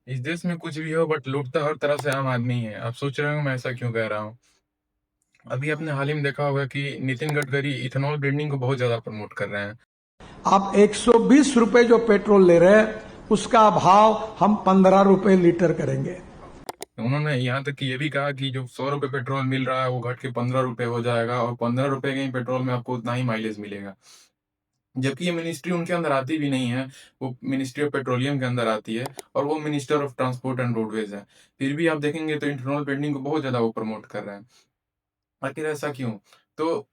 इस देश में कुछ भी हो बट लूटता हर तरह से आम आदमी ही है। आप सोच रहे होंगे मैं ऐसा क्यों कह रहा हूँ? अभी आपने हाल ही में देखा होगा कि नितिन गडकरी इथेनॉल ब्लेंडिंग को बहुत ज़्यादा प्रमोट कर रहे हैं। आप 120 रुपए जो पेट्रोल ले रहे हैं उसका भाव हम 15 रुपए लीटर करेंगे। उन्होंने यहाँ तक कि ये भी कहा कि जो 100 रुपये पेट्रोल मिल रहा है वो घट के 15 रुपये हो जाएगा और 15 रुपये के ही पेट्रोल में आपको उतना ही माइलेज मिलेगा। जबकि ये मिनिस्ट्री उनके अंदर आती भी नहीं है, वो मिनिस्ट्री ऑफ पेट्रोलियम के अंदर आती है और वो minister of transport and roadways है। फिर भी आप देखेंगे तो इथेनॉल ब्लेंडिंग को बहुत ज़्यादा वो प्रमोट कर रहे हैं। आखिर ऐसा क्यों? तो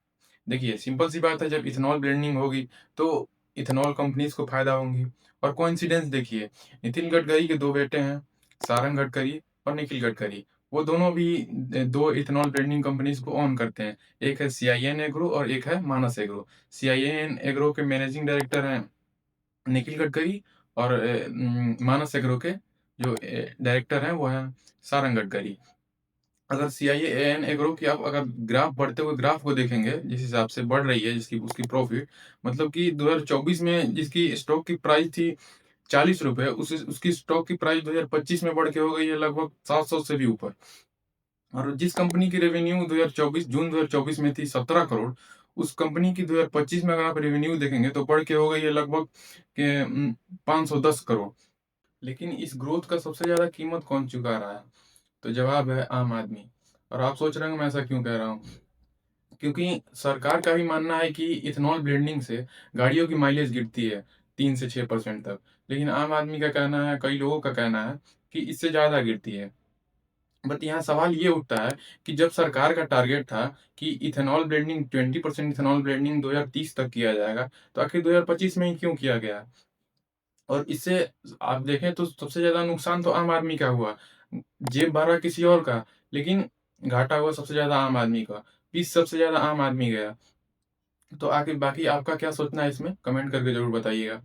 देखिए, सिंपल सी बात है, जब इथेनॉल ब्लेंडिंग होगी तो इथेनॉल कंपनीज़ को फ़ायदा होंगी। और कोइंसिडेंस देखिए, नितिन गडकरी के 2 बेटे हैं, सारंग गडकरी और निखिल गडकरी। वो दोनों भी 2 इथेनॉल ब्लेंडिंग कंपनीज़ को ओन करते हैं। एक है सीआईएन एग्रो और एक है मानस एग्रो। सीआईएन एग्रो के मैनेजिंग डायरेक्टर हैं निखिल गडकरी और मानस एग्रो के जो डायरेक्टर हैं वो हैं सारंग गडकरी। अगर सीआईए-एएन एग्रो की आप अगर ग्राफ बढ़ते हुए ग्राफ को देखेंगे, जिस हिसाब से बढ़ रही है जिसकी उसकी प्रॉफ़िट, मतलब कि 2024 में जिसकी स्टॉक की प्राइस थी ₹40, उसकी स्टॉक की प्राइस 2025 में बढ़ के हो गई है लगभग 700 से भी ऊपर। और जिस कंपनी की रेवेन्यू 2024 जून 2024 में थी 17 करोड़, उस कंपनी की 2025 में अगर आप रेवेन्यू देखेंगे तो बढ़ के हो गई है लगभग 510 करोड़। लेकिन इस ग्रोथ का सबसे ज़्यादा कीमत कौन चुका रहा है? तो जवाब है आम आदमी। और आप सोच रहे होंगे मैं ऐसा क्यों कह रहा हूँ? क्योंकि सरकार का भी मानना है कि इथेनॉल ब्लेंडिंग से गाड़ियों की माइलेज गिरती है 3 से 6% तक। लेकिन आम आदमी का कहना है, कई लोगों का कहना है कि इससे ज़्यादा गिरती है। बट यहाँ सवाल ये उठता है कि जब सरकार का टारगेट था कि इथेनॉल ब्लेंडिंग 20% इथेनॉल ब्लेंडिंग 2030 तक किया जाएगा, तो आखिर 2025 में ही क्यों किया गया? और इससे आप देखें तो सबसे ज़्यादा नुकसान तो आम आदमी का हुआ। जेब भरा किसी और का, लेकिन घाटा हुआ सबसे ज़्यादा आम आदमी का। पीस सबसे ज़्यादा आम आदमी गया। तो आगे बाकी आपका क्या सोचना है इसमें? कमेंट करके ज़रूर बताइएगा।